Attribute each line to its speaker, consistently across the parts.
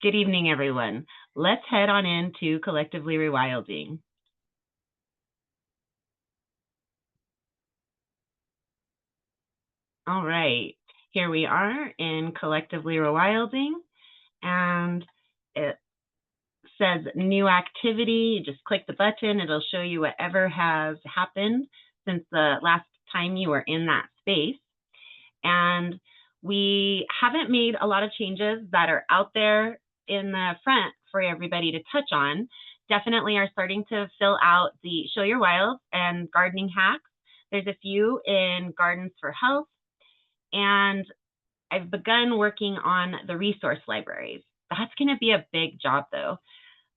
Speaker 1: Good evening, everyone. Let's head on into Collectively Rewilding. All right, here we are in Collectively Rewilding, and it says new activity. You just click the button. It'll show you whatever has happened since the last time you were in that space. And we haven't made a lot of changes that are out there in the front for everybody to touch on. Definitely are starting to fill out the Show Your Wilds and gardening hacks. There's a few in Gardens for Health, and I've begun working on the resource libraries. That's going to be a big job, though.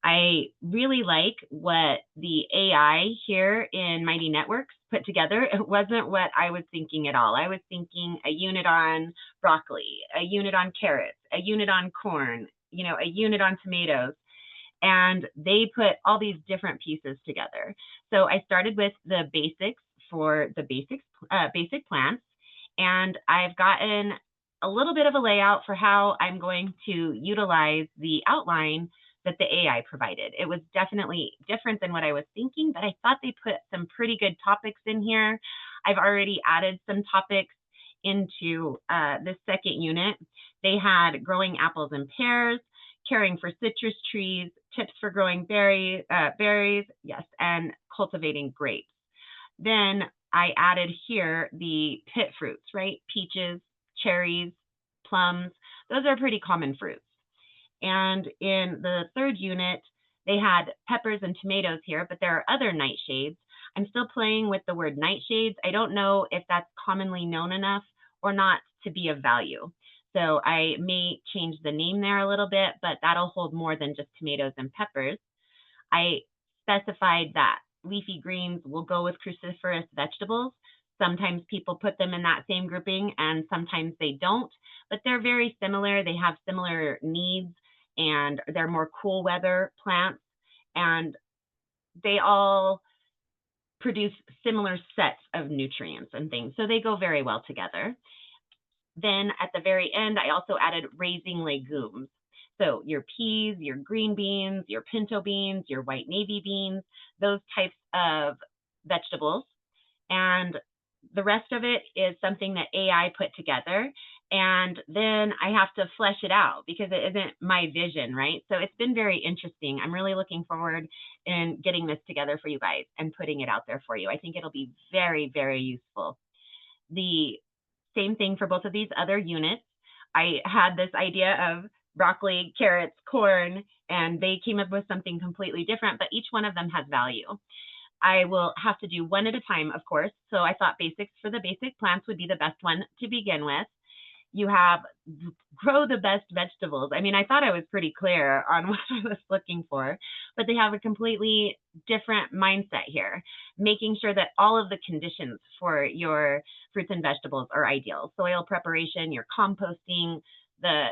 Speaker 1: I really like what the AI here in Mighty Networks put together. It wasn't what I was thinking at all. I was thinking a unit on broccoli, a unit on carrots, a unit on corn, a unit on tomatoes. And they put all these different pieces together. So I started with the basics for the basic plants, and I've gotten a little bit of a layout for how I'm going to utilize the outline that the AI provided. It was definitely different than what I was thinking, but I thought they put some pretty good topics in here. I've already added some topics into this second unit. They had growing apples and pears, caring for citrus trees, tips for growing berries, yes, and cultivating grapes. Then I added here the pit fruits, right? Peaches, cherries, plums. Those are pretty common fruits. And in the third unit, they had peppers and tomatoes here, but there are other nightshades. I'm still playing with the word nightshades. I don't know if that's commonly known enough or not to be of value. So I may change the name there a little bit, but that'll hold more than just tomatoes and peppers. I specified that leafy greens will go with cruciferous vegetables. Sometimes people put them in that same grouping and sometimes they don't, but they're very similar. They have similar needs and they're more cool weather plants, and they all produce similar sets of nutrients and things. So they go very well together. Then at the very end, I also added raising legumes. So your peas, your green beans, your pinto beans, your white navy beans, those types of vegetables. And the rest of it is something that AI put together. And then I have to flesh it out because it isn't my vision, right? So it's been very interesting. I'm really looking forward in getting this together for you guys and putting it out there for you. I think it'll be very, very useful. The same thing for both of these other units. I had this idea of broccoli, carrots, corn, and they came up with something completely different, but each one of them has value. I will have to do one at a time, of course. So I thought basics for the basic plants would be the best one to begin with. You have grow the best vegetables. I mean, I thought I was pretty clear on what I was looking for, but they have a completely different mindset here, making sure that all of the conditions for your fruits and vegetables are ideal. Soil preparation, your composting,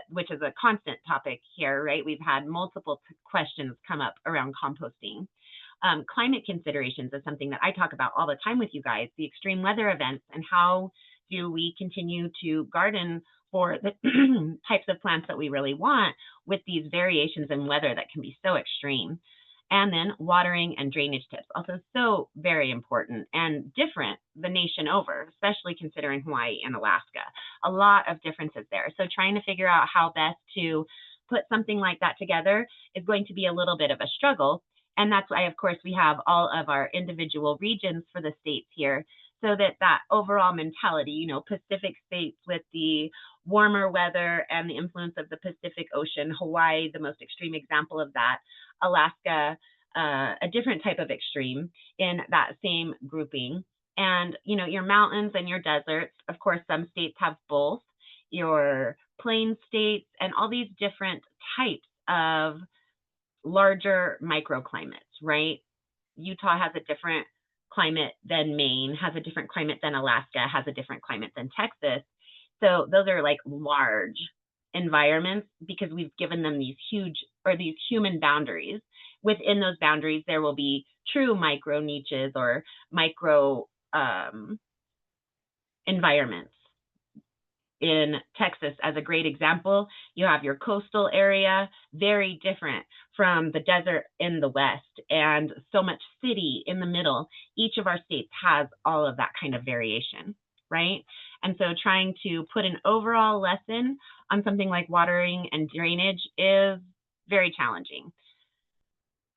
Speaker 1: which is a constant topic here, right? We've had multiple questions come up around composting. Climate considerations is something that I talk about all the time with you guys, the extreme weather events, and how do we continue to garden for the types of plants that we really want with these variations in weather that can be so extreme. And then watering and drainage tips, also so very important and different the nation over, especially considering Hawaii and Alaska. A lot of differences there. So trying to figure out how best to put something like that together is going to be a little bit of a struggle. And that's why, of course, we have all of our individual regions for the states here, so that overall mentality, Pacific states with the warmer weather and the influence of the Pacific Ocean, Hawaii, the most extreme example of that, Alaska, a different type of extreme in that same grouping. And, your mountains and your deserts, of course, some states have both, your plain states and all these different types of larger microclimates, right? Utah has a different climate than Maine, has a different climate than Alaska, has a different climate than Texas. So those are like large environments because we've given them these human boundaries. Within those boundaries, there will be true micro niches or micro environments in Texas as a great example. You have your coastal area, very different from the desert in the west, and so much city in the middle. Each of our states has all of that kind of variation, right? And so trying to put an overall lesson on something like watering and drainage is very challenging.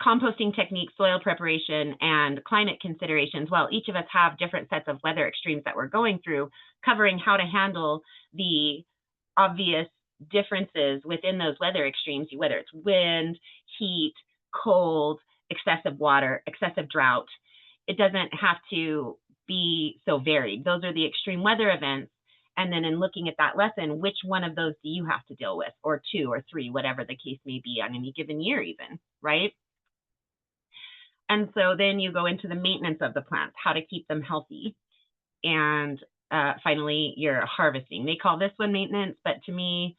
Speaker 1: Composting techniques, soil preparation, and climate considerations, while each of us have different sets of weather extremes that we're going through, covering how to handle the obvious differences within those weather extremes, whether it's wind, heat, cold, excessive water, excessive drought. It doesn't have to be so varied. Those are the extreme weather events. And then in looking at that lesson, which one of those do you have to deal with, or two or three, whatever the case may be on any given year even, right? And so then you go into the maintenance of the plants, how to keep them healthy. And finally, you're harvesting. They call this one maintenance, but to me,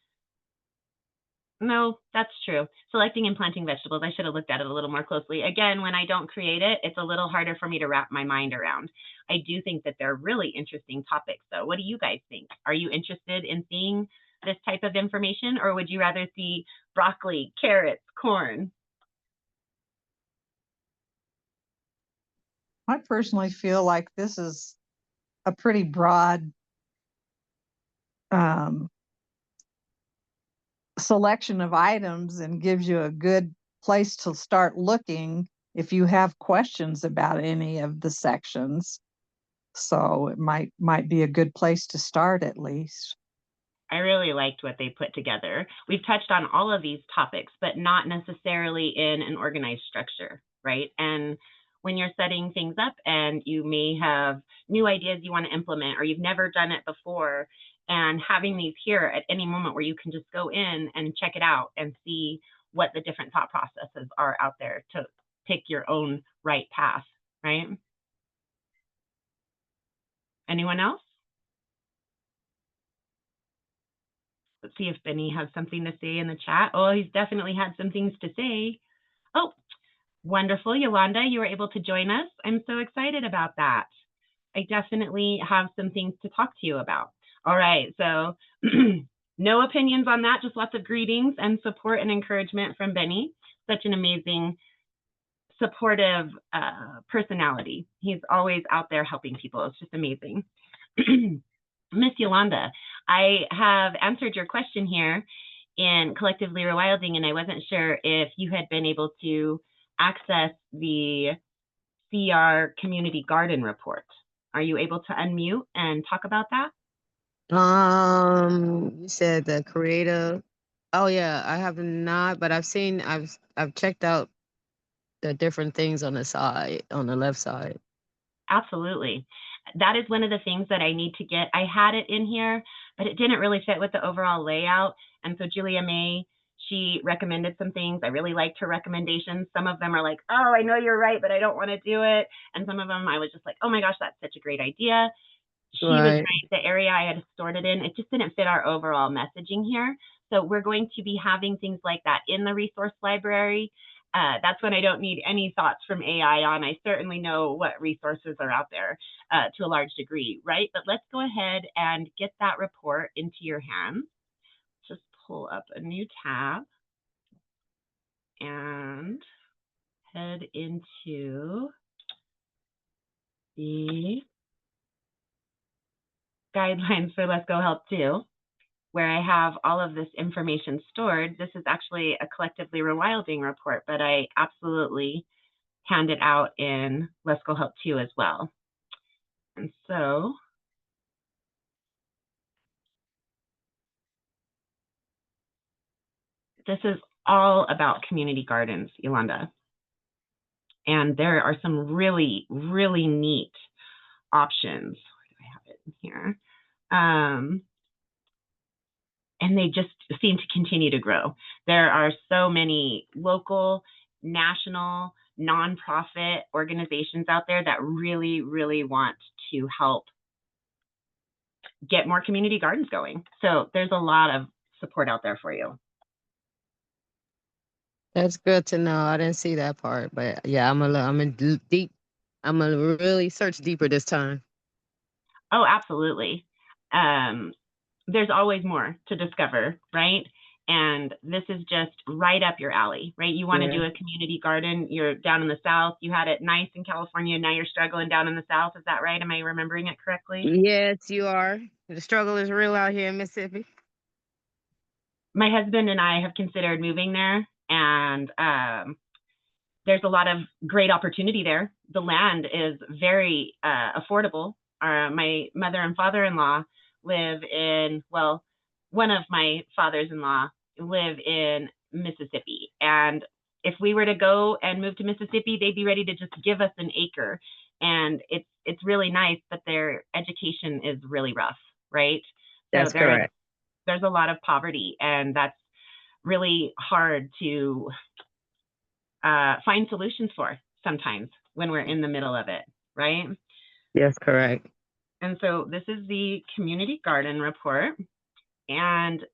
Speaker 1: no, that's true. Selecting and planting vegetables, I should have looked at it a little more closely. Again, when I don't create it, it's a little harder for me to wrap my mind around. I do think that they're really interesting topics, though. What do you guys think? Are you interested in seeing this type of information, or would you rather see broccoli, carrots, corn?
Speaker 2: I personally feel like this is a pretty broad selection of items and gives you a good place to start looking if you have questions about any of the sections. So it might be a good place to start at least.
Speaker 1: I really liked what they put together. We've touched on all of these topics, but not necessarily in an organized structure, right? And when you're setting things up and you may have new ideas you want to implement, or you've never done it before, and having these here at any moment where you can just go in and check it out and see what the different thought processes are out there to pick your own right path, right? Anyone else? Let's see if Benny has something to say in the chat. Oh, he's definitely had some things to say. Oh, wonderful. Yolanda, you were able to join us. I'm so excited about that. I definitely have some things to talk to you about. All right, so no opinions on that, just lots of greetings and support and encouragement from Benny. Such an amazing, supportive personality. He's always out there helping people. It's just amazing. Miss Yolanda, I have answered your question here in Collectively Rewilding, and I wasn't sure if you had been able to access the CR Community Garden Report. Are you able to unmute and talk about that?
Speaker 3: You said the creative. Oh yeah, I have not, but I've checked out the different things on the side, on the left side.
Speaker 1: Absolutely. That is one of the things that I need to get. I had it in here, but it didn't really fit with the overall layout. And so Julia May, she recommended some things. I really liked her recommendations. Some of them are like, oh, I know you're right, but I don't want to do it. And some of them I was just like, oh my gosh, that's such a great idea. She was right. The area I had stored it in, it just didn't fit our overall messaging here. So we're going to be having things like that in the resource library. That's when I don't need any thoughts from AI on. I certainly know what resources are out there to a large degree, right? But let's go ahead and get that report into your hands. Just pull up a new tab and head into the guidelines for Lesko Help 2, where I have all of this information stored. This is actually a Collectively Rewilding report, but I absolutely hand it out in Lesko Help 2 as well. And so this is all about community gardens, Yolanda. And there are some really, really neat options. Where do I have it in here? And they just seem to continue to grow. There are so many local, national, nonprofit organizations out there that really, really want to help get more community gardens going. So there's a lot of support out there for you.
Speaker 3: That's good to know. I didn't see that part, but yeah, I'm gonna really search deeper this time.
Speaker 1: Oh, absolutely. there's always more to discover, right? And this is just right up your alley, right? You want to do a community garden. You're down in the South. You had it nice in California. Now you're struggling down in the South. Is that right? Am I remembering it correctly?
Speaker 3: Yes, you are. The struggle is real out here in Mississippi.
Speaker 1: My husband and I have considered moving there, and there's a lot of great opportunity there. The land is very affordable. My mother and father-in-law live in, well, one of my fathers-in-law live in Mississippi. And if we were to go and move to Mississippi, they'd be ready to just give us an acre. And it's really nice, but their education is really rough, right?
Speaker 3: That's correct.
Speaker 1: There's a lot of poverty, and that's really hard to find solutions for sometimes when we're in the middle of it, right?
Speaker 3: Yes, correct.
Speaker 1: And so this is the community garden report, and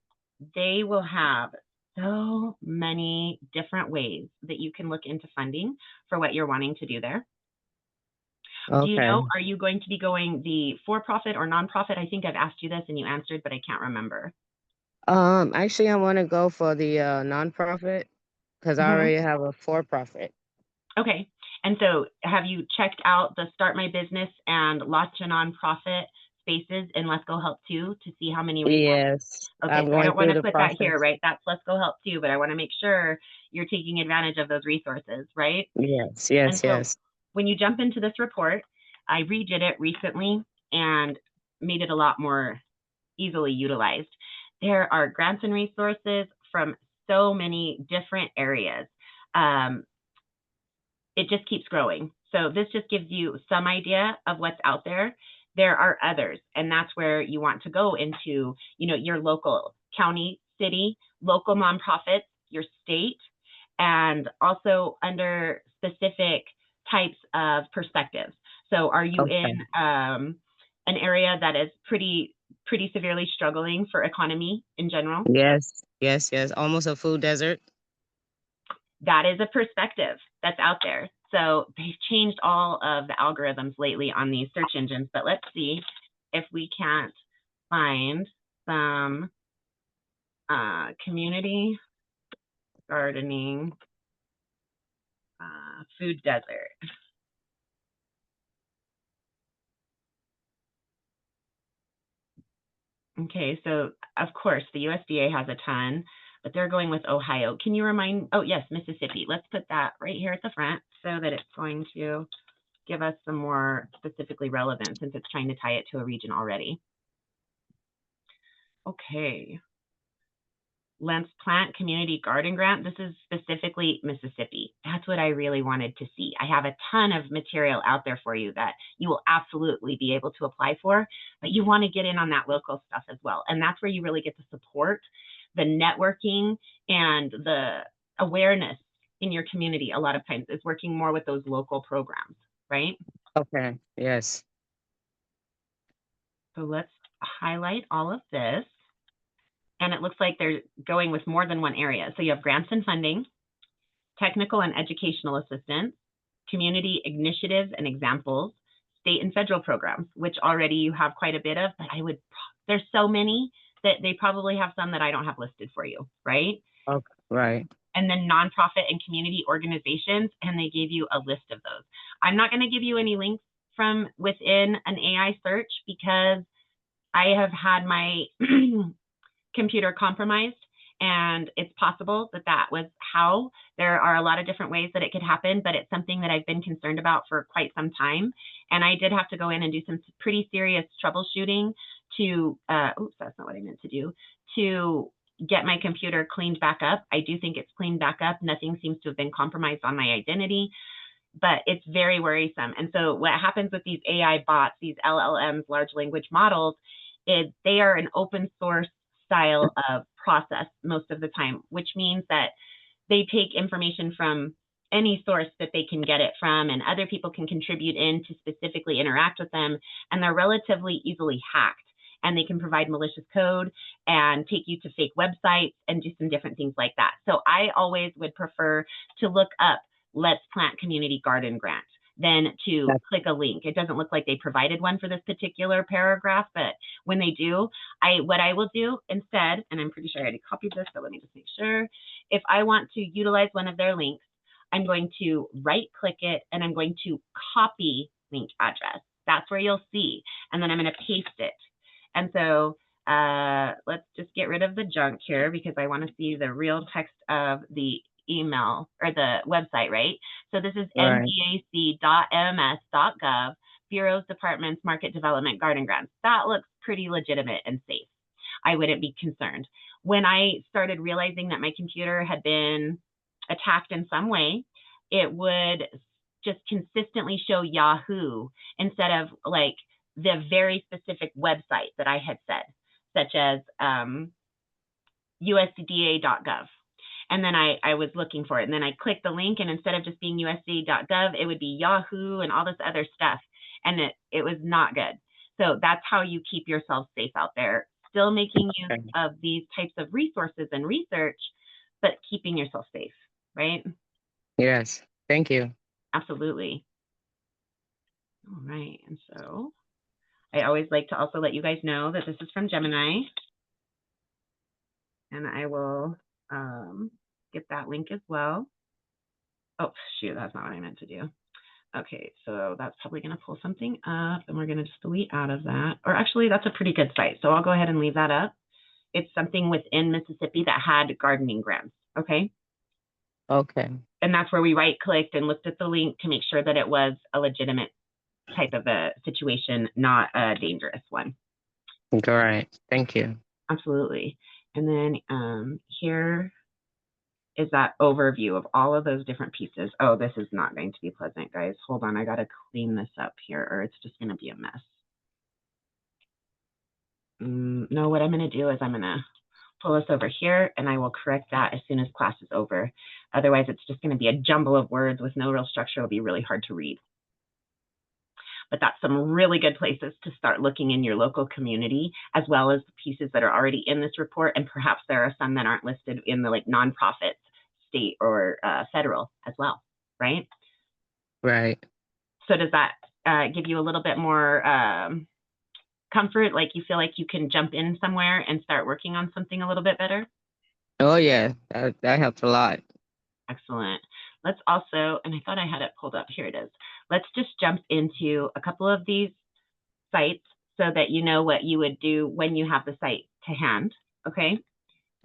Speaker 1: they will have so many different ways that you can look into funding for what you're wanting to do there.
Speaker 3: Okay.
Speaker 1: Do you know, are you going to be going the for-profit or nonprofit? I think I've asked you this and you answered, but I can't remember.
Speaker 3: Actually, I want to go for the nonprofit because I already have a for-profit.
Speaker 1: Okay. And so have you checked out the Start My Business and Launch a Nonprofit spaces in Lesko Help Too to see how many?
Speaker 3: Yes.
Speaker 1: Okay, so I don't want to put that here, right? That's Lesko Help Too, but I want to make sure you're taking advantage of those resources, right?
Speaker 3: Yes, yes,
Speaker 1: and so
Speaker 3: yes.
Speaker 1: When you jump into this report, I redid it recently and made it a lot more easily utilized. There are grants and resources from so many different areas. It just keeps growing. So this just gives you some idea of what's out there. There are others, and that's where you want to go into, your local county, city, local nonprofits, your state, and also under specific types of perspectives. So are you in an area that is pretty severely struggling for economy in general?
Speaker 3: Yes, yes, yes. Almost a food desert.
Speaker 1: That is a perspective that's out there. So they've changed all of the algorithms lately on these search engines, but let's see if we can't find some community gardening food desert. Okay, so of course the USDA has a ton, but they're going with Ohio. Can you remind, oh yes, Mississippi. Let's put that right here at the front so that it's going to give us some more specifically relevant since it's trying to tie it to a region already. Okay. Let's Plant Community Garden Grant. This is specifically Mississippi. That's what I really wanted to see. I have a ton of material out there for you that you will absolutely be able to apply for, but you want to get in on that local stuff as well. And that's where you really get the support, the networking, and the awareness in your community. A lot of times is working more with those local programs, right?
Speaker 3: Okay, yes.
Speaker 1: So let's highlight all of this. And it looks like they're going with more than one area. So you have grants and funding, technical and educational assistance, community initiatives and examples, state and federal programs, which already you have quite a bit of, but there's so many that they probably have some that I don't have listed for you, right?
Speaker 3: Okay, right.
Speaker 1: And then nonprofit and community organizations, and they gave you a list of those. I'm not going to give you any links from within an AI search because I have had my computer compromised, and it's possible that that was how. There are a lot of different ways that it could happen, but it's something that I've been concerned about for quite some time. And I did have to go in and do some pretty serious troubleshooting to, oops, that's not what I meant to do, to get my computer cleaned back up. I do think it's cleaned back up. Nothing seems to have been compromised on my identity, but it's very worrisome. And so what happens with these AI bots, these LLMs, large language models, is they are an open source style of process most of the time, which means that they take information from any source that they can get it from, and other people can contribute in to specifically interact with them, and they're relatively easily hacked. And they can provide malicious code and take you to fake websites and do some different things like that. So I always would prefer to look up Let's Plant Community Garden Grant. than to click a link. It doesn't look like they provided one for this particular paragraph, but when they do, what I will do instead, and I'm pretty sure I already copied this, but let me just make sure. If I want to utilize one of their links, I'm going to right click it and I'm going to copy link address. That's where you'll see. And then I'm going to paste it. And so let's just get rid of the junk here because I want to see the real text of the email or the website, right? So this is ndac.ms.gov, bureaus, departments, market development, garden grants. That looks pretty legitimate and safe. I wouldn't be concerned. When I started realizing that my computer had been attacked in some way, it would just consistently show Yahoo instead of like the very specific website that I had said, such as USDA.gov. And then I was looking for it. And then I clicked the link, and instead of just being USDA.gov, it would be Yahoo and all this other stuff. And it was not good. So that's how you keep yourself safe out there, still making use of these types of resources and research, but keeping yourself safe, right?
Speaker 3: Yes. Thank you.
Speaker 1: Absolutely. All right. And so I always like to also let you guys know that this is from Gemini. And I will get that link as well. Oh, shoot, that's not what I meant to do. Okay, so that's probably going to pull something up, and we're going to just delete out of that. Or actually, that's a pretty good site, so I'll go ahead and leave that up. It's something within Mississippi that had gardening grants, okay?
Speaker 3: Okay.
Speaker 1: And that's where we right-clicked and looked at the link to make sure that it was a legitimate type of a situation, not a dangerous one.
Speaker 3: Great. Thank you.
Speaker 1: Absolutely. And then here is that overview of all of those different pieces. Oh, this is not going to be pleasant, guys. Hold on, I got to clean this up here, or it's just going to be a mess. No, what I'm going to do is I'm going to pull us over here, and I will correct that as soon as class is over. Otherwise, it's just going to be a jumble of words with no real structure. It'll be really hard to read. But that's some really good places to start looking in your local community, as well as the pieces that are already in this report. And perhaps there are some that aren't listed in the like nonprofits, state or federal as well, right?
Speaker 3: Right.
Speaker 1: So does that give you a little bit more comfort? Like you feel like you can jump in somewhere and start working on something a little bit better?
Speaker 3: Oh, yeah. That helps a lot.
Speaker 1: Excellent. Let's also, and I thought I had it pulled up. Here it is. Let's just jump into a couple of these sites so that you know what you would do when you have the site to hand, okay?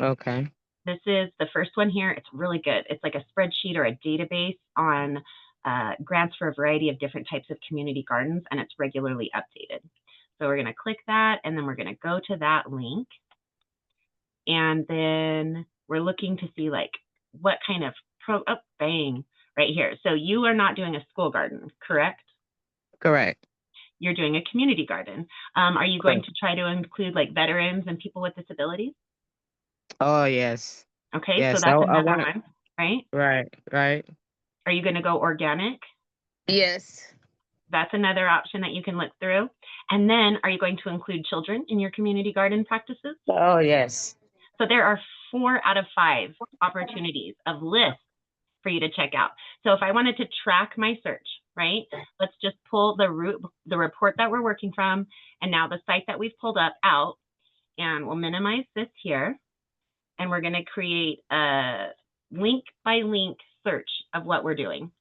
Speaker 3: Okay.
Speaker 1: This is the first one here. It's really good. It's like a spreadsheet or a database on grants for a variety of different types of community gardens, and it's regularly updated. So we're going to click that, and then we're going to go to that link. And then we're looking to see like what kind of bang, right here. So you are not doing a school garden, correct?
Speaker 3: Correct.
Speaker 1: You're doing a community garden. Are you going to try to include like veterans and people with disabilities?
Speaker 3: Oh, yes.
Speaker 1: Okay,
Speaker 3: yes,
Speaker 1: so that's another one, right?
Speaker 3: Right.
Speaker 1: Are you going to go organic?
Speaker 3: Yes.
Speaker 1: That's another option that you can look through. And then are you going to include children in your community garden practices?
Speaker 3: Oh, yes.
Speaker 1: So there are 4 out of 5 opportunities of lists for you to check out. So if I wanted to track my search, right, let's just pull the report that we're working from, and now the site that we've pulled up out, and we'll minimize this here, and we're going to create a link by link search of what we're doing.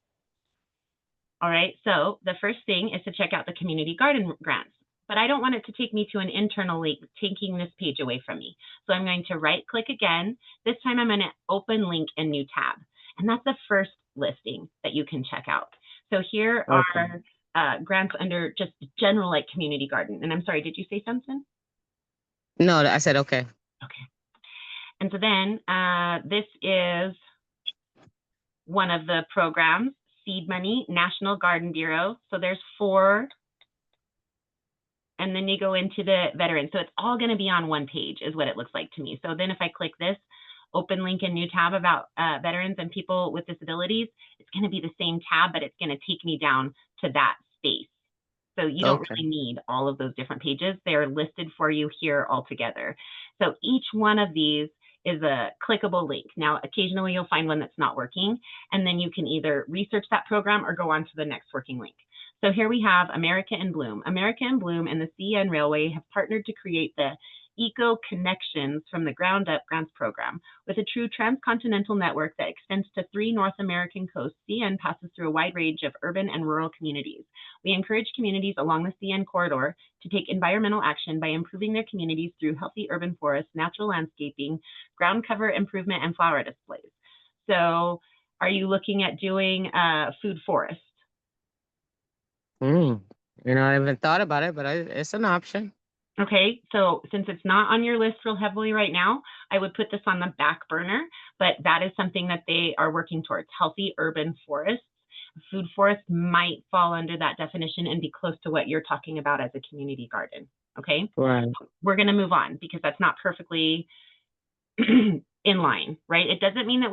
Speaker 1: All right, so the first thing is to check out the community garden grants, but I don't want it to take me to an internal link, taking this page away from me. So I'm going to right click again. This time I'm going to open link in new tab. And that's the first listing that you can check out. So here are grants under just general like community garden. And I'm sorry, did you say something?
Speaker 3: No, I said okay.
Speaker 1: Okay. And so then this is one of the programs, Seed Money, National Garden Bureau. So there's 4. And then you go into the veterans. So it's all going to be on one page is what it looks like to me. So then if I click this, open link in new tab about veterans and people with disabilities, it's going to be the same tab, but it's going to take me down to that space. So you don't really need all of those different pages. They're listed for you here all together. So each one of these is a clickable link. Now, occasionally you'll find one that's not working, and then you can either research that program or go on to the next working link. So here we have America in Bloom. America in Bloom and the CN Railway have partnered to create the Eco Connections from the Ground Up Grants Program. With a true transcontinental network that extends to 3 North American coasts, CN passes through a wide range of urban and rural communities. We encourage communities along the CN corridor to take environmental action by improving their communities through healthy urban forests, natural landscaping, ground cover improvement, and flower displays. So are you looking at doing food forest?
Speaker 3: You know, I haven't thought about it, but it's an option.
Speaker 1: Okay, so since it's not on your list real heavily right now, I would put this on the back burner, but that is something that they are working towards, healthy urban forests. Food forest might fall under that definition and be close to what you're talking about as a community garden, okay?
Speaker 3: Right.
Speaker 1: We're gonna move on because that's not perfectly in line, right? It doesn't mean that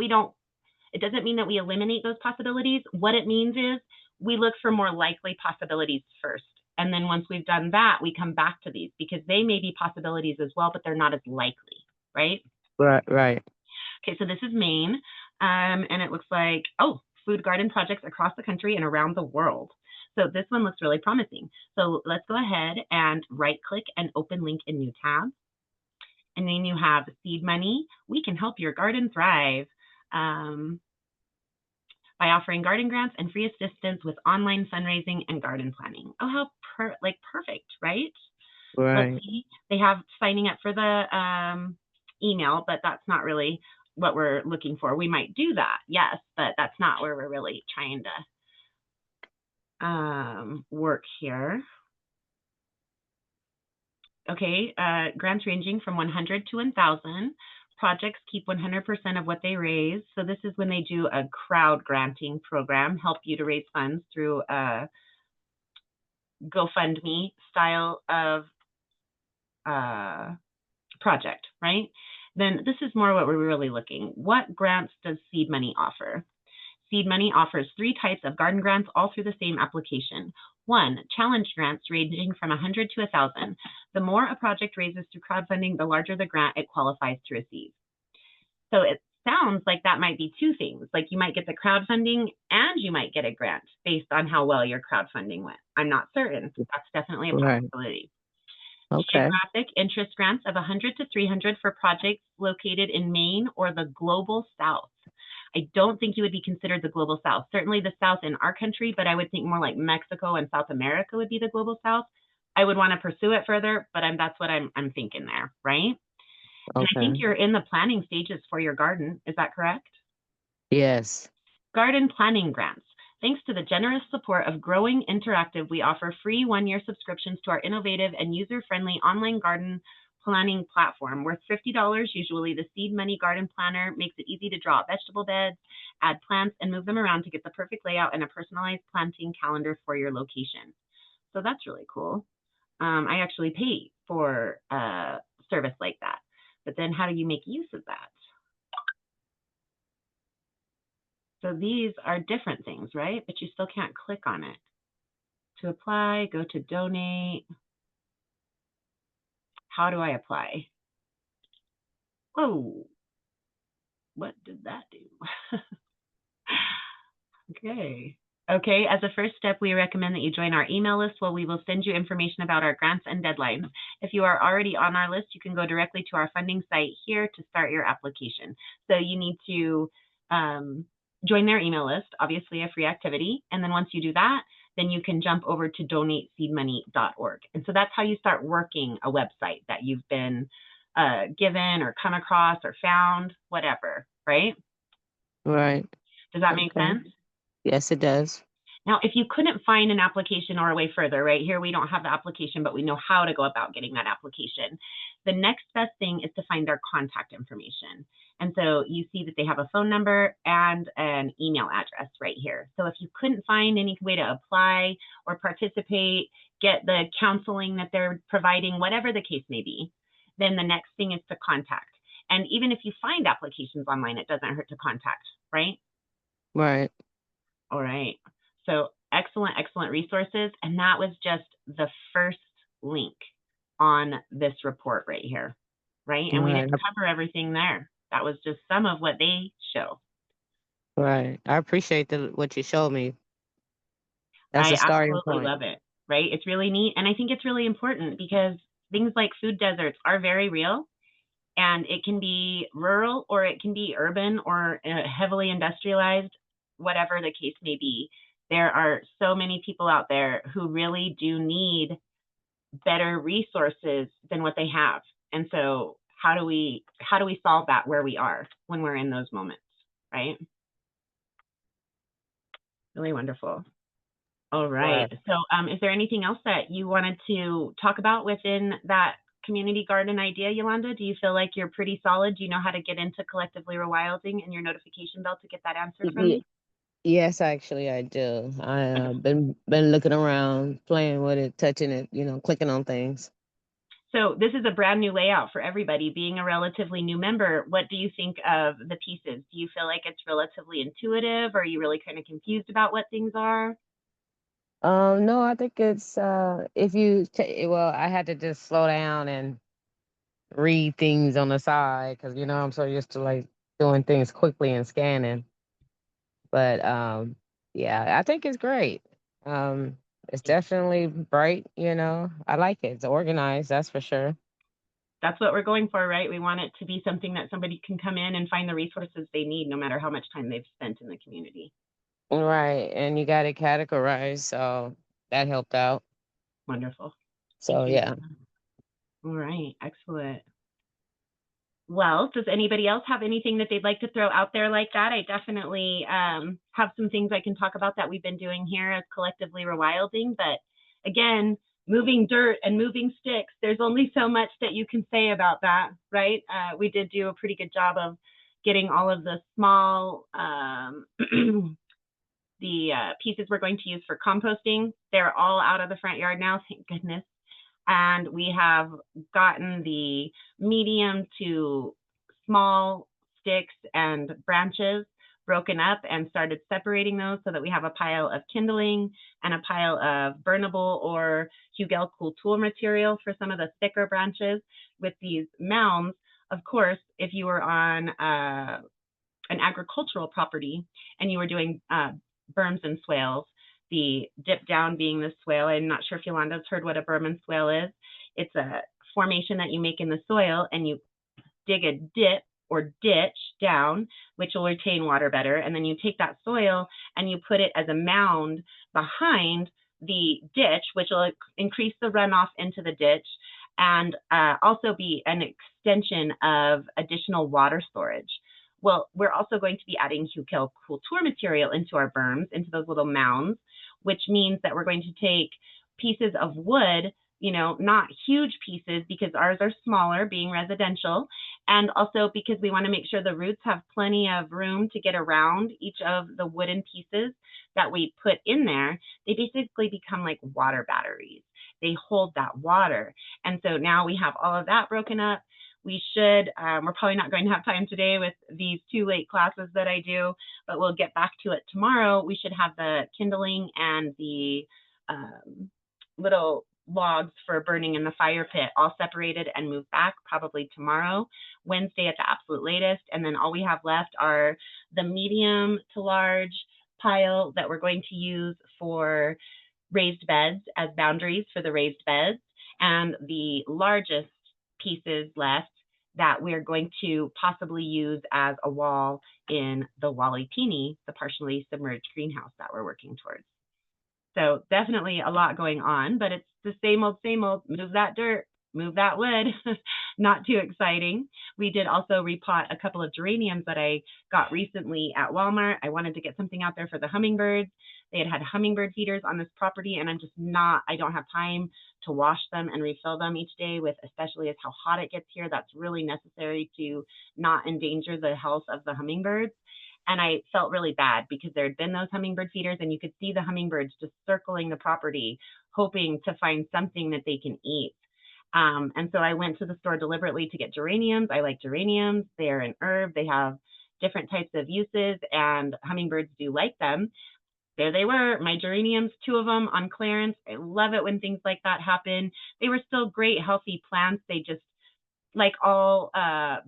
Speaker 1: we eliminate those possibilities. What it means is we look for more likely possibilities first. And then once we've done that, we come back to these because they may be possibilities as well, but they're not as likely, right?
Speaker 3: Right.
Speaker 1: Okay, so this is Maine, and it looks like, oh, food garden projects across the country and around the world. So this one looks really promising. So let's go ahead and right-click and open link in new tab. And then you have seed money. We can help your garden thrive. By offering garden grants and free assistance with online fundraising and garden planning. Oh, how perfect, right?
Speaker 3: Right.
Speaker 1: Let's see. They have signing up for the email, but that's not really what we're looking for. We might do that, yes, but that's not where we're really trying to work here. Okay, grants ranging from 100 to 1,000. Projects keep 100% of what they raise. So this is when they do a crowd granting program, help you to raise funds through a GoFundMe style of project, right? Then this is more what we're really looking. What grants does Seed Money offer? Seed Money offers 3 types of garden grants all through the same application. 1, challenge grants ranging from 100 to 1,000. The more a project raises through crowdfunding, the larger the grant it qualifies to receive. So it sounds like that might be 2 things. Like you might get the crowdfunding and you might get a grant based on how well your crowdfunding went. I'm not certain. That's definitely a possibility.
Speaker 3: Okay.
Speaker 1: Geographic interest grants of 100 to 300 for projects located in Maine or the Global South. I don't think you would be considered the Global South. Certainly the South in our country, but I would think more like Mexico and South America would be the Global South. I would want to pursue it further, but that's what I'm thinking there, right?
Speaker 3: Okay.
Speaker 1: And I think you're in the planning stages for your garden. Is that correct?
Speaker 3: Yes.
Speaker 1: Garden planning grants. Thanks to the generous support of Growing Interactive, we offer free 1-year subscriptions to our innovative and user-friendly online garden planning platform worth $50. Usually the Seed Money Garden Planner makes it easy to draw vegetable beds, add plants, and move them around to get the perfect layout and a personalized planting calendar for your location. So that's really cool. I actually pay for a service like that. But then how do you make use of that? So these are different things, right? But you still can't click on it. To apply, go to donate. How do I apply? Whoa, what did that do? Okay, as a first step, we recommend that you join our email list where we will send you information about our grants and deadlines. If you are already on our list, you can go directly to our funding site here to start your application. So you need to join their email list, obviously a free activity. And then once you do that, then you can jump over to donateseedmoney.org. And so that's how you start working a website that you've been given or come across or found, whatever, right?
Speaker 3: Right.
Speaker 1: Does that make sense?
Speaker 3: Yes, it does.
Speaker 1: Now, if you couldn't find an application or a way further, right here, we don't have the application, but we know how to go about getting that application. The next best thing is to find their contact information. And so you see that they have a phone number and an email address right here. So if you couldn't find any way to apply or participate, get the counseling that they're providing, whatever the case may be, then the next thing is to contact. And even if you find applications online, it doesn't hurt to contact, right?
Speaker 3: Right.
Speaker 1: All right. So excellent, excellent resources. And that was just the first link on this report right here, right? And we didn't cover everything there. that was just some of what they show.
Speaker 3: Right. I appreciate what you showed me. That's
Speaker 1: I
Speaker 3: a starting
Speaker 1: absolutely
Speaker 3: point.
Speaker 1: love it, right? It's really neat. And I think it's really important because things like food deserts are very real, and it can be rural or it can be urban or heavily industrialized, whatever the case may be. There are so many people out there who really do need better resources than what they have. And so how do we solve that where we are when we're in those moments, right? Really wonderful. All right.
Speaker 3: Right.
Speaker 1: So is there anything else that you wanted to talk about within that community garden idea, Yolanda? Do you feel like you're pretty solid? Do you know how to get into Collectively Rewilding and your notification bell to get that answered from me?
Speaker 3: Yes, actually, I do. I
Speaker 1: Wonderful.
Speaker 3: been looking around, playing with it, touching it, clicking on things.
Speaker 1: So this is a brand new layout for everybody. Being a relatively new member, what do you think of the pieces? Do you feel like it's relatively intuitive? Or are you really kind of confused about what things are?
Speaker 3: No, I think it's if you well, I had to just slow down and read things on the side because I'm so used to like doing things quickly and scanning. But yeah, I think it's great. It's definitely bright. I like it. It's organized, that's for sure.
Speaker 1: That's what we're going for, right? We want it to be something that somebody can come in and find the resources they need, no matter how much time they've spent in the community.
Speaker 3: Right, and you got it categorized, so that helped out.
Speaker 1: Wonderful. Thank
Speaker 3: So
Speaker 1: you.
Speaker 3: yeah.
Speaker 1: All right. Excellent. Well, does anybody else have anything that they'd like to throw out there like that? I definitely have some things I can talk about that we've been doing here as Collectively Rewilding. But again, moving dirt and moving sticks, there's only so much that you can say about that, right? We did do a pretty good job of getting all of the small the pieces we're going to use for composting. They're all out of the front yard now, thank goodness. And we have gotten the medium to small sticks and branches broken up and started separating those so that we have a pile of kindling and a pile of burnable or Hugel cool tool material for some of the thicker branches. With these mounds, of course, if you were on an agricultural property and you were doing berms and swales, the dip down being the swale. I'm not sure if Yolanda's heard what a berm and swale is. It's a formation that you make in the soil and you dig a dip or ditch down, which will retain water better. And then you take that soil and you put it as a mound behind the ditch, which will increase the runoff into the ditch and also be an extension of additional water storage. Well, we're also going to be adding Hugel Kultur material into our berms, into those little mounds, which means that we're going to take pieces of wood, not huge pieces because ours are smaller being residential, and also because we want to make sure the roots have plenty of room to get around each of the wooden pieces that we put in there. They basically become like water batteries. They hold that water. And so now we have all of that broken up. We should, we're probably not going to have time today with these 2 late classes that I do, but we'll get back to it tomorrow. We should have the kindling and the little logs for burning in the fire pit all separated and moved back probably tomorrow, Wednesday at the absolute latest. And then all we have left are the medium to large pile that we're going to use for raised beds as boundaries for the raised beds, and the largest pieces left that we're going to possibly use as a wall in the Wally Peony, the partially submerged greenhouse that we're working towards. So definitely a lot going on, but it's the same old, move that dirt, move that wood. Not too exciting. We did also repot a couple of geraniums that I got recently at Walmart. I wanted to get something out there for the hummingbirds. They had hummingbird feeders on this property, and I don't have time to wash them and refill them each day, with especially as how hot it gets here. That's really necessary to not endanger the health of the hummingbirds. And I felt really bad because there had been those hummingbird feeders and you could see the hummingbirds just circling the property, hoping to find something that they can eat. And so I went to the store deliberately to get geraniums. I like geraniums. They're an herb. They have different types of uses, and hummingbirds do like them. There they were, my geraniums, 2 of them on clearance. I love it when things like that happen. They were still great, healthy plants. They just like all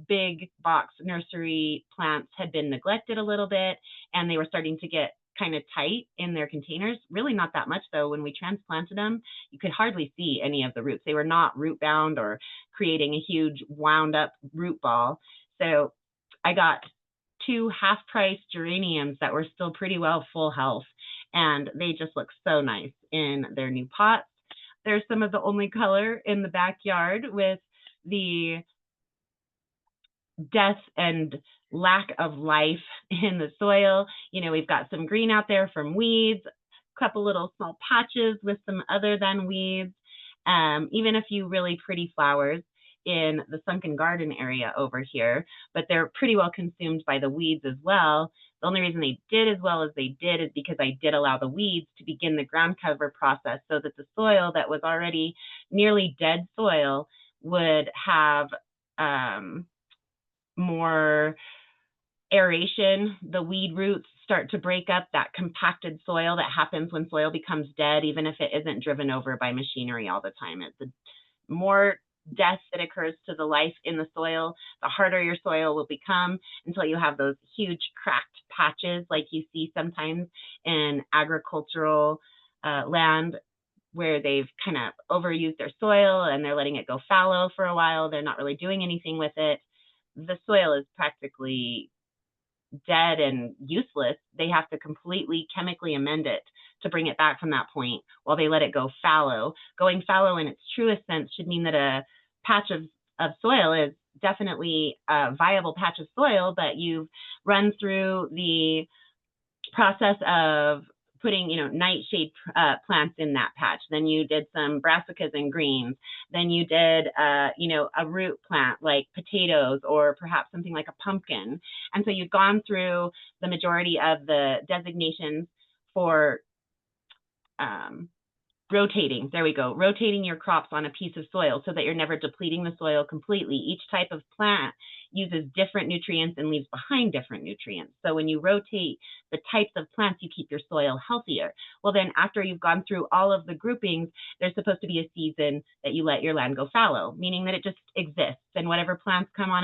Speaker 1: big box nursery plants had been neglected a little bit, and they were starting to get kind of tight in their containers. Really not that much though. When we transplanted them, you could hardly see any of the roots. They were not root bound or creating a huge wound up root ball. So I got 2 half-price geraniums that were still pretty well full health, and they just look so nice in their new pots. They're some of the only color in the backyard with the death and lack of life in the soil. You know, we've got some green out there from weeds, a couple little small patches with some other than weeds, even a few really pretty flowers in the sunken garden area over here, but they're pretty well consumed by the weeds as well. The only reason they did as well as they did is because I did allow the weeds to begin the ground cover process so that the soil that was already nearly dead soil would have more aeration. The weed roots start to break up that compacted soil that happens when soil becomes dead, even if it isn't driven over by machinery all the time. It's the more death that occurs to the life in the soil, the harder your soil will become until you have those huge cracked patches like you see sometimes in agricultural land where they've kind of overused their soil and they're letting it go fallow for a while. They're not really doing anything with it. The soil is practically dead and useless. They have to completely chemically amend it to bring it back from that point while they let it go fallow. Going fallow in its truest sense should mean that a patch of soil is definitely a viable patch of soil, but you've run through the process of putting, nightshade plants in that patch. Then you did some brassicas and greens. Then you did, a root plant like potatoes or perhaps something like a pumpkin. And so you've gone through the majority of the designations for rotating your crops on a piece of soil so that you're never depleting the soil completely. Each type of plant uses different nutrients and leaves behind different nutrients. So when you rotate the types of plants, you keep your soil healthier. Well, then after you've gone through all of the groupings, there's supposed to be a season that you let your land go fallow, meaning that it just exists and whatever plants come on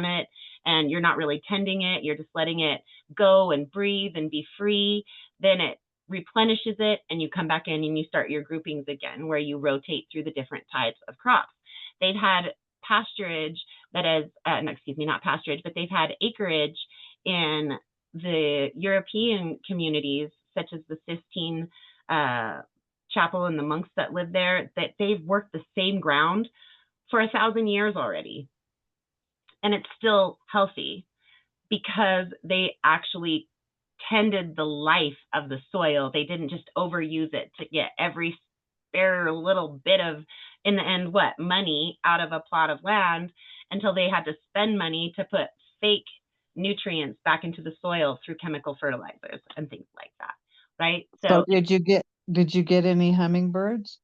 Speaker 1: it, and you're not really tending it, you're just letting it go and breathe and be free. Then it replenishes it and you come back in and you start your groupings again where you rotate through the different types of crops. They've had pasturage that is, not pasturage, but they've had acreage in the European communities, such as the Sistine Chapel and the monks that live there, that they've worked the same ground for 1,000 years already. And it's still healthy because they actually tended the life of the soil. They didn't just overuse it to get every spare little bit of, in the end, money out of a plot of land until they had to spend money to put fake nutrients back into the soil through chemical fertilizers and things like that, right?
Speaker 2: So did you get any hummingbirds?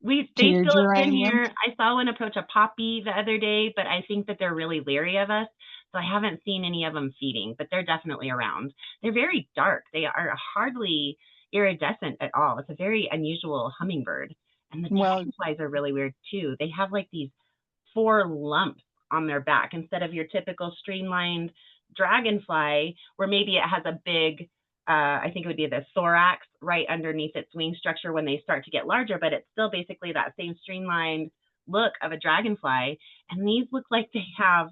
Speaker 1: They still have been here. I saw one approach a poppy the other day, but I think that they're really leery of us. So I haven't seen any of them feeding, but they're definitely around. They're very dark. They are hardly iridescent at all. It's a very unusual hummingbird. And the dragonflies are really weird too. They have like these 4 lumps on their back instead of your typical streamlined dragonfly where maybe it has a big, I think it would be the thorax right underneath its wing structure when they start to get larger, but it's still basically that same streamlined look of a dragonfly. And these look like they have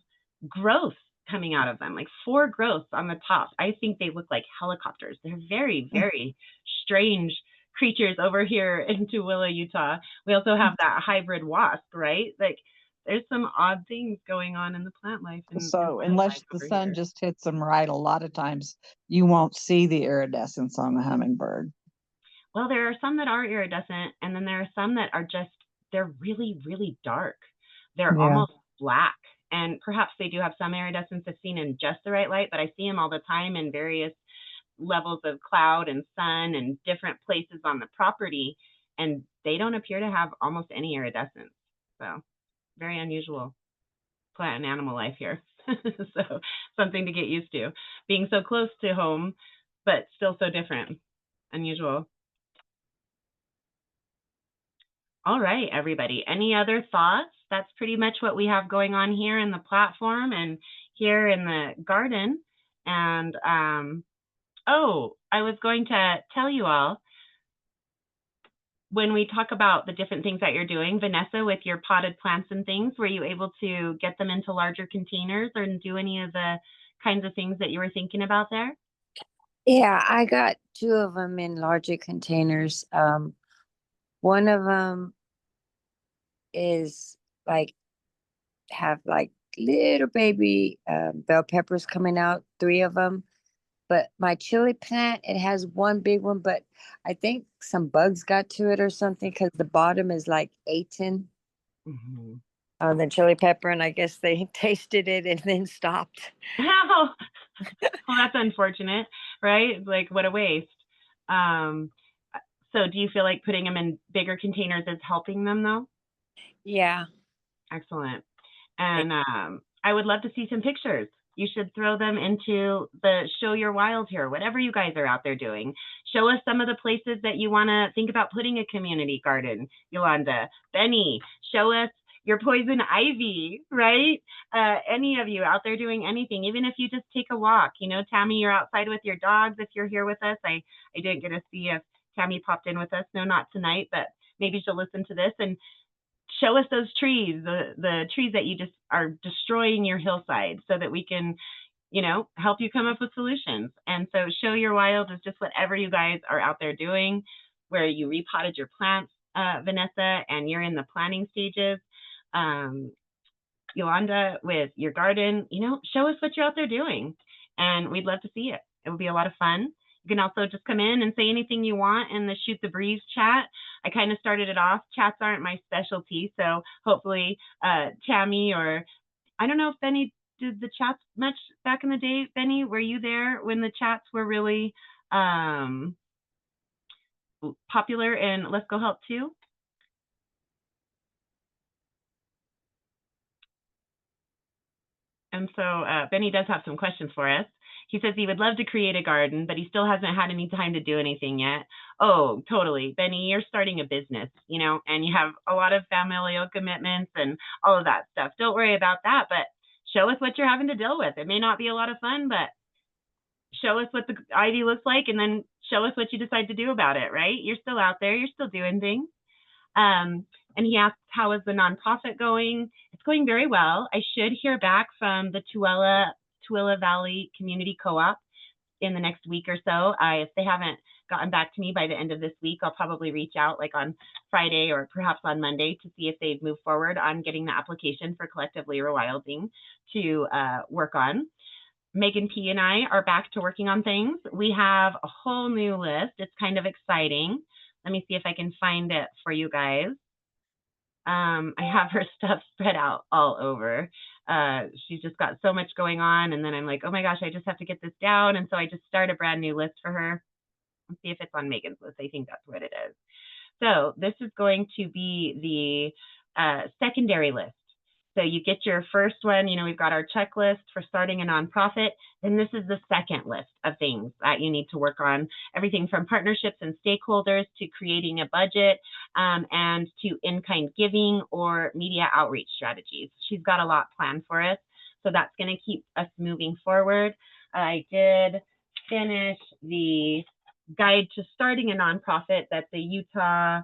Speaker 1: growth coming out of them, like 4 growths on the top. I think they look like helicopters. They're very, very strange creatures over here in Tooele, Utah. We also have that hybrid wasp, right? Like there's some odd things going on in the plant life.
Speaker 2: So unless the sun just hits them right, a lot of times you won't see the iridescence on the hummingbird.
Speaker 1: Well, there are some that are iridescent, and then there are some that are just, they're really, really dark. They're almost black. And perhaps they do have some iridescence if seen in just the right light, but I see them all the time in various levels of cloud and sun and different places on the property, and they don't appear to have almost any iridescence. So very unusual plant and animal life here. So something to get used to, being so close to home, but still so different, unusual. All right, everybody. Any other thoughts? That's pretty much what we have going on here in the platform and here in the garden. And oh, I was going to tell you all, when we talk about the different things that you're doing, Vanessa, with your potted plants and things, were you able to get them into larger containers or do any of the kinds of things that you were thinking about there?
Speaker 4: Yeah, I got 2 of them in larger containers. One of them is like have like little baby bell peppers coming out, 3 of them. But my chili plant, it has one big one, but I think some bugs got to it or something because the bottom is like eaten
Speaker 1: Mm-hmm.
Speaker 4: on the chili pepper, and I guess they tasted it and then stopped.
Speaker 1: Oh, well, that's unfortunate, right? Like, what a waste. So do you feel like putting them in bigger containers is helping them, though?
Speaker 4: Yeah.
Speaker 1: Excellent. And I would love to see some pictures. You should throw them into the Show Your Wild here, whatever you guys are out there doing. Show us some of the places that you want to think about putting a community garden. Yolanda, Benny, show us your poison ivy, right? Any of you out there doing anything, even if you just take a walk. You know, Tammy, you're outside with your dogs if you're here with us. I didn't get to see if Tammy popped in with us. No, not tonight, but maybe she'll listen to this and show us those trees, the trees that you just are destroying your hillside, so that we can, you know, help you come up with solutions. And so Show Your Wild is just whatever you guys are out there doing, where you repotted your plants, Vanessa, and you're in the planting stages. Yolanda, with your garden, you know, show us what you're out there doing, and we'd love to see it. It would be a lot of fun. You can also just come in and say anything you want in the Shoot the Breeze chat. I kind of started it off. Chats aren't my specialty, so hopefully Tammy, or I don't know if Benny did the chats much back in the day. Benny, were you there when the chats were really popular in Let's Go Help too? And so Benny does have some questions for us. He says he would love to create a garden, but he still hasn't had any time to do anything yet. Oh, totally. Benny, you're starting a business, you know, and you have a lot of familial commitments and all of that stuff. Don't worry about that, but show us what you're having to deal with. It may not be a lot of fun, but show us what the ivy looks like, and then show us what you decide to do about it, right? You're still out there. You're still doing things. And he asked, how is the nonprofit going? It's going very well. I should hear back from the Tooele Valley Community Co-op in the next week or so. If they haven't gotten back to me by the end of this week, I'll probably reach out like on Friday or perhaps on Monday to see if they've moved forward on getting the application for Collectively Rewilding to work on. Megan P. and I are back to working on things. We have a whole new list. It's kind of exciting. Let me see if I can find it for you guys. I have her stuff spread out all over. She's just got so much going on. And then I'm like, oh my gosh, I just have to get this down. And so I just start a brand new list for her. Let's see if it's on Megan's list. I think that's what it is. So this is going to be the secondary list. So you get your first one, you know, we've got our checklist for starting a nonprofit. Then this is the second list of things that you need to work on. Everything from partnerships and stakeholders to creating a budget and to in-kind giving or media outreach strategies. She's got a lot planned for us. So that's going to keep us moving forward. I did finish the guide to starting a nonprofit that the Utah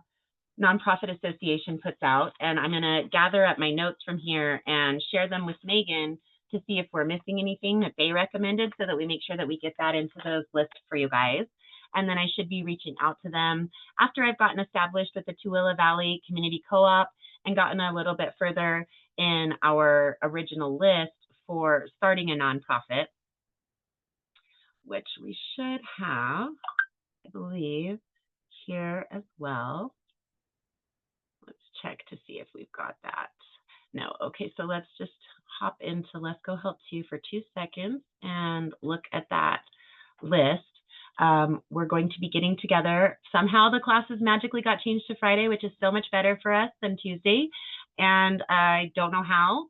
Speaker 1: Nonprofit Association puts out, and I'm going to gather up my notes from here and share them with Megan to see if we're missing anything that they recommended, so that we make sure that we get that into those lists for you guys. And then I should be reaching out to them after I've gotten established with the Tooele Valley Community Co-op and gotten a little bit further in our original list for starting a nonprofit, which we should have, I believe, here as well. Let's check to see if we've got that. No. Okay, so let's just hop into Let's Go Help 2 for 2 seconds and look at that list. We're going to be getting together. Somehow the classes magically got changed to Friday, which is so much better for us than Tuesday. And I don't know how.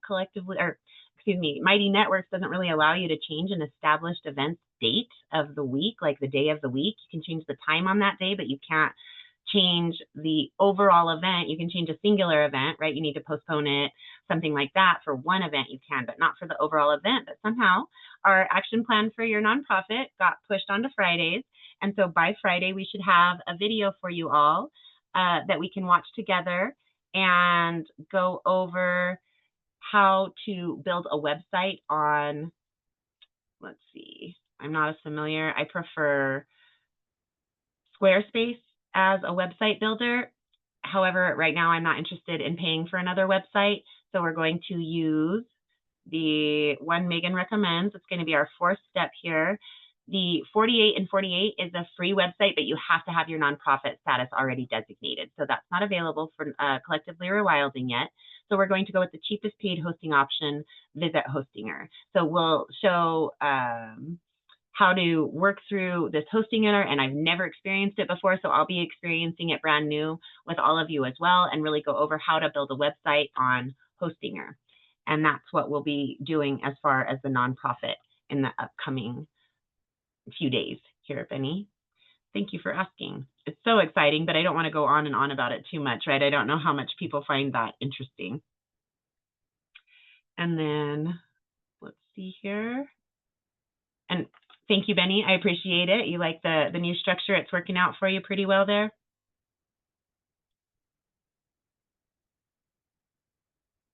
Speaker 1: Mighty Networks doesn't really allow you to change an established event date of the week, like the day of the week. You can change the time on that day, but you can't change the overall event. You can change a singular event, right? You need to postpone it, something like that. For one event you can, but not for the overall event. But somehow our action plan for your nonprofit got pushed onto Fridays. And so by Friday, we should have a video for you all that we can watch together and go over how to build a website on, let's see, I'm not as familiar. I prefer Squarespace as a website builder. However, right now I'm not interested in paying for another website. So we're going to use the one Megan recommends. It's going to be our fourth step here. The 48 and 48 is a free website, but you have to have your nonprofit status already designated. So that's not available for Collectively Rewilding yet. So we're going to go with the cheapest paid hosting option, Visit Hostinger. So we'll show how to work through this Hostinger, and I've never experienced it before, so I'll be experiencing it brand new with all of you as well, and really go over how to build a website on Hostinger. And that's what we'll be doing as far as the nonprofit in the upcoming few days here, Benny. Thank you for asking. It's so exciting, but I don't want to go on and on about it too much, right? I don't know how much people find that interesting. And then let's see here. And thank you, Benny. I appreciate it. You like the new structure. It's working out for you pretty well there.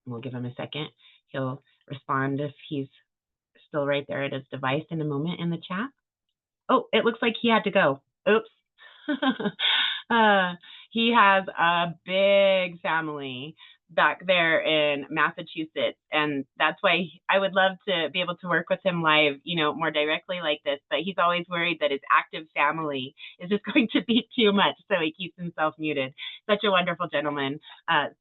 Speaker 1: We'll give him a second. He'll respond if he's still right there at his device in a moment in the chat. Oh, it looks like he had to go. Oops. He has a big family back there in Massachusetts, and that's why I would love to be able to work with him live, you know, more directly like this, but he's always worried that his active family is just going to be too much, so he keeps himself muted. Such a wonderful gentleman.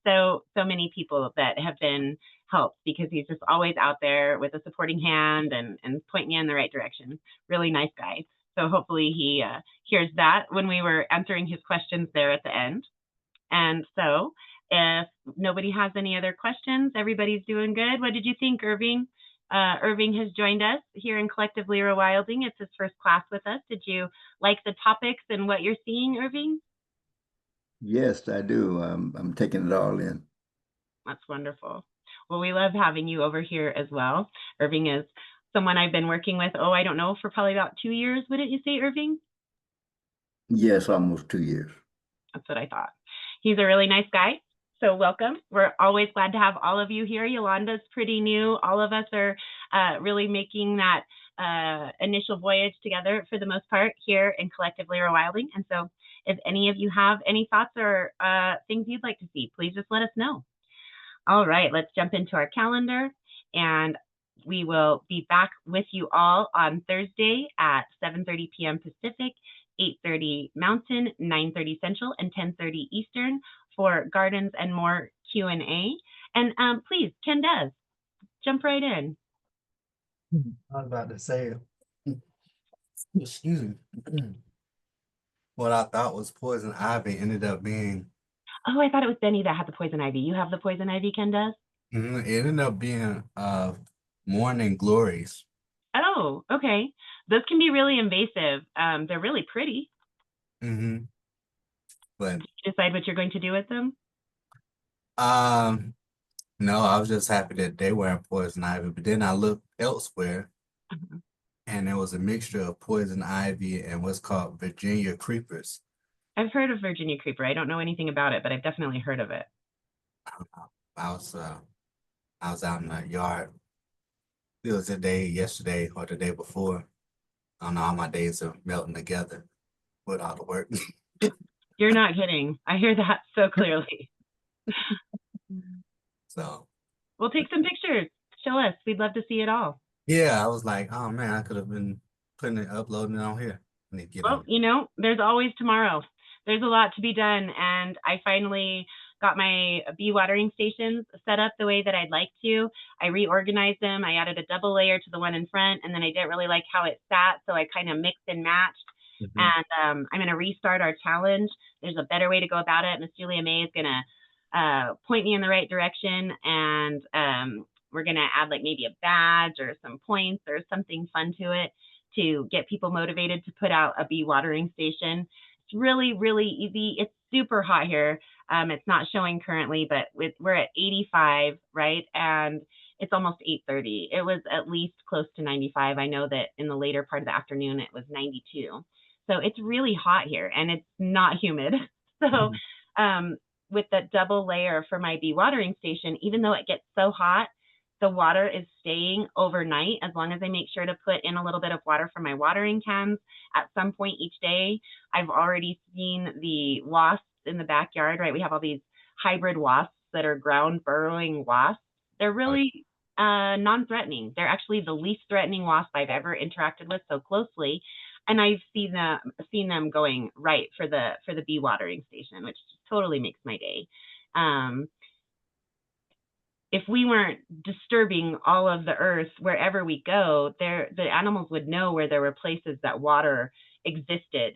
Speaker 1: So many people that have been helped because he's just always out there with a supporting hand and pointing you in the right direction. Really nice guy. So hopefully he hears that when we were answering his questions there at the end. And so if nobody has any other questions, everybody's doing good. What did you think, Irving? Irving has joined us here in Collectively Rewilding. It's his first class with us. Did you like the topics and what you're seeing, Irving?
Speaker 5: Yes, I do. I'm taking it all in.
Speaker 1: That's wonderful. Well, we love having you over here as well. Irving is someone I've been working with, I don't know, for probably about 2 years, wouldn't you say, Irving?
Speaker 5: Yes, almost 2 years.
Speaker 1: That's what I thought. He's a really nice guy. So welcome. We're always glad to have all of you here. Yolanda's pretty new. All of us are really making that initial voyage together for the most part here in Collectively Rewilding. And so if any of you have any thoughts or things you'd like to see, please just let us know. All right, let's jump into our calendar, and we will be back with you all on Thursday at 7:30 p.m. Pacific, 8:30 Mountain, 9:30 Central, and 10:30 Eastern for Gardens and More Q&A. And please, Kendez, jump right in.
Speaker 6: I was about to say, excuse me, what I thought was poison ivy ended up being.
Speaker 1: Oh, I thought it was Benny that had the poison ivy. You have the poison ivy, Kendez?
Speaker 6: It ended up being morning glories.
Speaker 1: Oh, okay. Those can be really invasive. They're really pretty.
Speaker 6: But
Speaker 1: did you decide what you're going to do with them?
Speaker 6: no, I was just happy that they weren't poison ivy. But then I looked elsewhere, and there was a mixture of poison ivy and what's called Virginia creepers.
Speaker 1: I've heard of Virginia creeper. I don't know anything about it, but I've definitely heard of it.
Speaker 6: I was out in the yard. It was yesterday or the day before. I don't know how my days are melting together with all the work.
Speaker 1: You're not kidding. I hear that so clearly.
Speaker 6: So
Speaker 1: we'll take some pictures. Show us. We'd love to see it all.
Speaker 6: Yeah, I was like, oh man, I could have been uploading it on here.
Speaker 1: Well, you know, there's always tomorrow. There's a lot to be done, and I finally got my bee watering stations set up the way that I'd like to. I reorganized them. I added a double layer to the one in front, and then I didn't really like how it sat, so I kind of mixed and matched. And I'm going to restart our challenge. There's a better way to go about it. Miss Julia May is going to point me in the right direction, and we're going to add like maybe a badge or some points or something fun to it to get people motivated to put out a bee watering station. It's really, really easy. super hot here. It's not showing currently, but we're at 85, right? And it's almost 8:30. It was at least close to 95. I know that in the later part of the afternoon, it was 92. So it's really hot here, and it's not humid. So with that double layer for my bee watering station, even though it gets so hot, the water is staying overnight as long as I make sure to put in a little bit of water for my watering cans at some point each day. I've already seen the wasps in the backyard, right? We have all these hybrid wasps that are ground burrowing wasps. They're really non-threatening. They're actually the least threatening wasp I've ever interacted with so closely. And I've seen them going right for the bee watering station, which totally makes my day. If we weren't disturbing all of the earth wherever we go, the animals would know where there were places that water existed,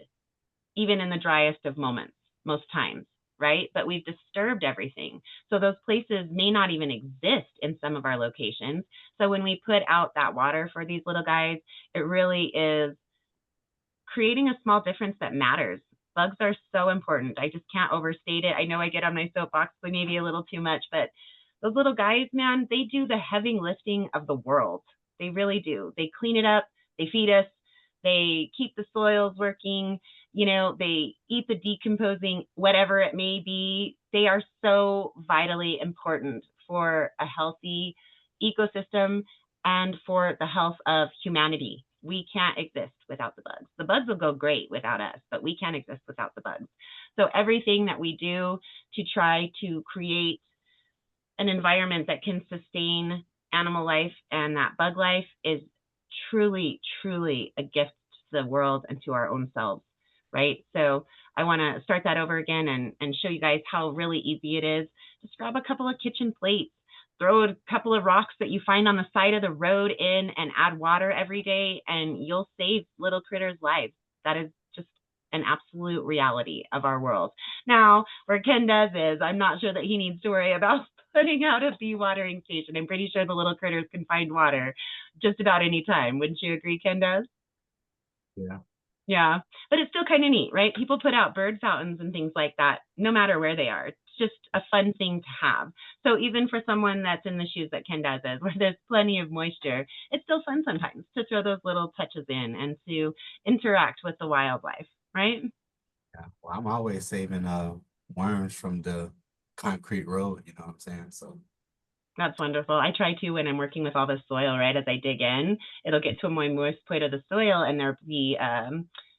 Speaker 1: even in the driest of moments, most times, right? But we've disturbed everything. So those places may not even exist in some of our locations. So when we put out that water for these little guys, it really is creating a small difference that matters. Bugs are so important. I just can't overstate it. I know I get on my soapbox maybe a little too much, but those little guys, man, they do the heavy lifting of the world. They really do. They clean it up. They feed us. They keep the soils working. They eat the decomposing, whatever it may be. They are so vitally important for a healthy ecosystem and for the health of humanity. We can't exist without the bugs. The bugs will go great without us, but we can't exist without the bugs. So everything that we do to try to create an environment that can sustain animal life and that bug life is truly, truly a gift to the world and to our own selves, right? So I want to start that over again and show you guys how really easy it is. Just grab a couple of kitchen plates, throw a couple of rocks that you find on the side of the road in and add water every day, and you'll save little critters' lives. That is just an absolute reality of our world. Now, where Ken does is, I'm not sure that he needs to worry about putting out a bee watering station. I'm pretty sure the little critters can find water just about any time. Wouldn't you agree, Ken does?
Speaker 6: Yeah.
Speaker 1: Yeah, but it's still kind of neat, right? People put out bird fountains and things like that, no matter where they are. It's just a fun thing to have. So even for someone that's in the shoes that Ken does is, where there's plenty of moisture, it's still fun sometimes to throw those little touches in and to interact with the wildlife, right?
Speaker 6: Yeah. Well, I'm always saving worms from the concrete road, you know what I'm saying? So
Speaker 1: that's wonderful. I try to when I'm working with all the soil, right? As I dig in, it'll get to a more moist point of the soil and there'll be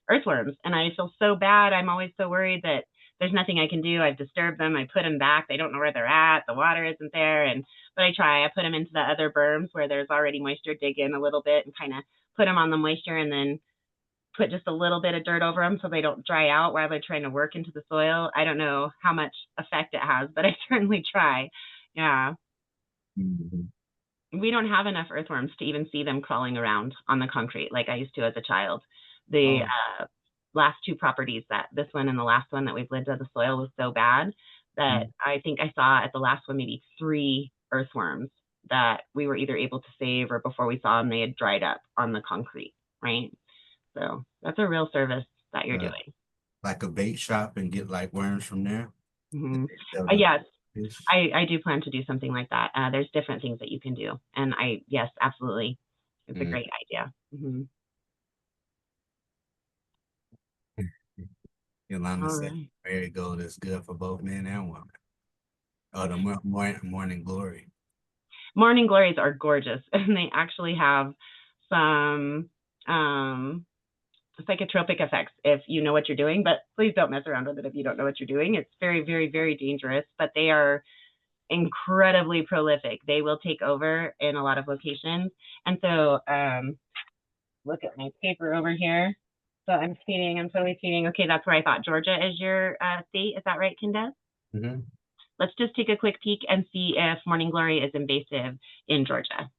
Speaker 1: earthworms. And I feel so bad. I'm always so worried that there's nothing I can do. I've disturbed them. I put them back. They don't know where they're at. The water isn't there. But I try. I put them into the other berms where there's already moisture, dig in a little bit and kind of put them on the moisture and then put just a little bit of dirt over them so they don't dry out while they're trying to work into the soil. I don't know how much effect it has, but I certainly try. Yeah. We don't have enough earthworms to even see them crawling around on the concrete like I used to as a child. The last two properties, this one and the last one that we've lived on, the soil was so bad that I think I saw at the last one maybe 3 earthworms that we were either able to save, or before we saw them, they had dried up on the concrete, right? So that's a real service that you're doing.
Speaker 6: Like a bait shop and get like worms from there?
Speaker 1: Yes. I do plan to do something like that. There's different things that you can do. And yes, absolutely. It's a great idea.
Speaker 6: Yolanda said, "Mary Gold is good for both men and women." Oh, the Morning Glory.
Speaker 1: Morning Glories are gorgeous. And they actually have some psychotropic effects if you know what you're doing, but please don't mess around with it if you don't know what you're doing. It's very, very, very dangerous, but they are incredibly prolific. They will take over in a lot of locations. And so look at my paper over here. So I'm totally feeding. Okay, that's where I thought Georgia is your state. Is that right, Kinda? Let's just take a quick peek and see if Morning Glory is invasive in Georgia.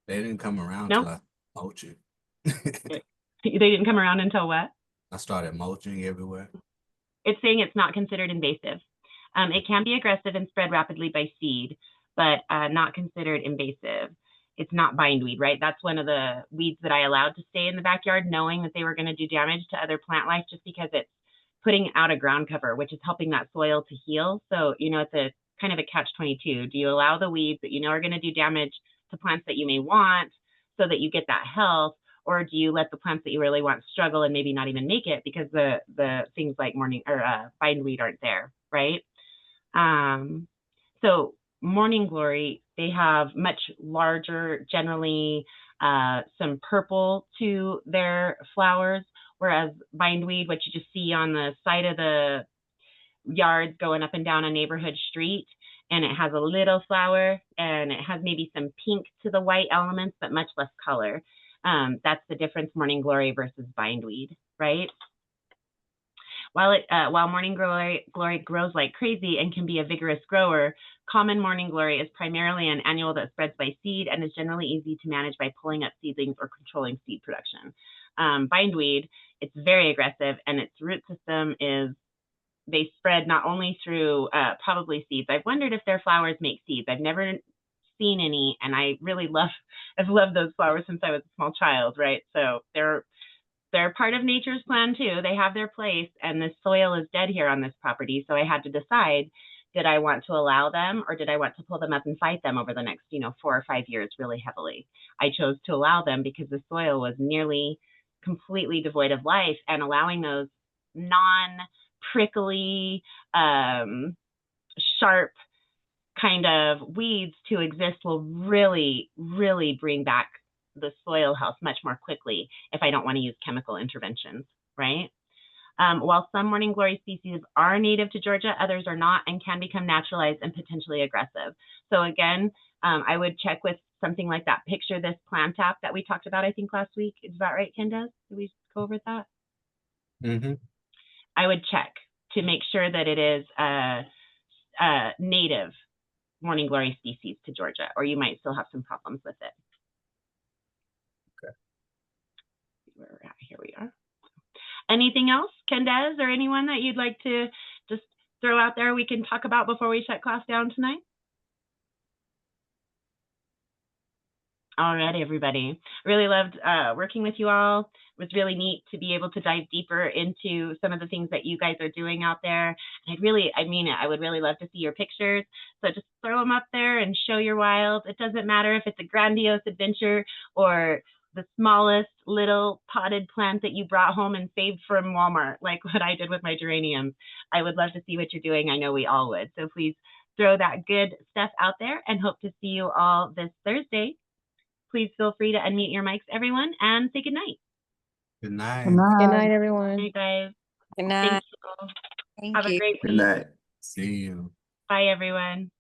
Speaker 6: They didn't come around till I mulching.
Speaker 1: They didn't come around until what?
Speaker 6: I started mulching everywhere.
Speaker 1: It's saying it's not considered invasive. It can be aggressive and spread rapidly by seed, but not considered invasive. It's not bindweed, right? That's one of the weeds that I allowed to stay in the backyard, knowing that they were going to do damage to other plant life, just because it's putting out a ground cover, which is helping that soil to heal. So, you know, it's a kind of a catch-22. Do you allow the weeds that you know are going to do damage to plants that you may want so that you get that health, or do you let the plants that you really want struggle and maybe not even make it because the things like bindweed aren't there, right? So Morning Glory, they have much larger, generally some purple to their flowers, whereas bindweed, what you just see on the side of the yards going up and down a neighborhood street, and it has a little flower and it has maybe some pink to the white elements, but much less color. That's the difference, Morning Glory versus bindweed, right? While Morning Glory grows like crazy and can be a vigorous grower, common Morning Glory is primarily an annual that spreads by seed and is generally easy to manage by pulling up seedlings or controlling seed production. Bindweed, it's very aggressive, and its root system is, they spread not only through probably seeds. I've wondered if their flowers make seeds. I've never seen any, and I've loved those flowers since I was a small child, right? So they're part of nature's plan too. They have their place, and the soil is dead here on this property. So I had to decide, did I want to allow them, or did I want to pull them up and fight them over the next, 4 or 5 years really heavily? I chose to allow them because the soil was nearly completely devoid of life, and allowing those non-prickly, sharp kind of weeds to exist will really, really bring back the soil health much more quickly if I don't want to use chemical interventions, right? While some Morning Glory species are native to Georgia, others are not and can become naturalized and potentially aggressive. So again, I would check with something like that. Picture this plant app that we talked about, I think, last week. Is that right, Candace? Did we go over that?
Speaker 6: Mm-hmm.
Speaker 1: I would check to make sure that it is a native Morning Glory species to Georgia, or you might still have some problems with it.
Speaker 6: Okay.
Speaker 1: Where we're at, here we are. Anything else, Candace, or anyone that you'd like to just throw out there we can talk about before we shut class down tonight? All right, everybody. Really loved working with you all. It was really neat to be able to dive deeper into some of the things that you guys are doing out there. And I would really love to see your pictures. So just throw them up there and show your wild. It doesn't matter if it's a grandiose adventure or the smallest little potted plant that you brought home and saved from Walmart, like what I did with my geraniums. I would love to see what you're doing. I know we all would. So please throw that good stuff out there, and hope to see you all this Thursday. Please feel free to unmute your mics, everyone, and say good night.
Speaker 6: Good night.
Speaker 2: Good night.
Speaker 3: Good night, everyone.
Speaker 1: Good night, guys.
Speaker 4: Good night.
Speaker 1: Thank you.
Speaker 4: Thank
Speaker 1: Have
Speaker 4: you.
Speaker 1: a great
Speaker 5: Good
Speaker 1: week.
Speaker 5: night.
Speaker 6: See you.
Speaker 1: Bye, everyone.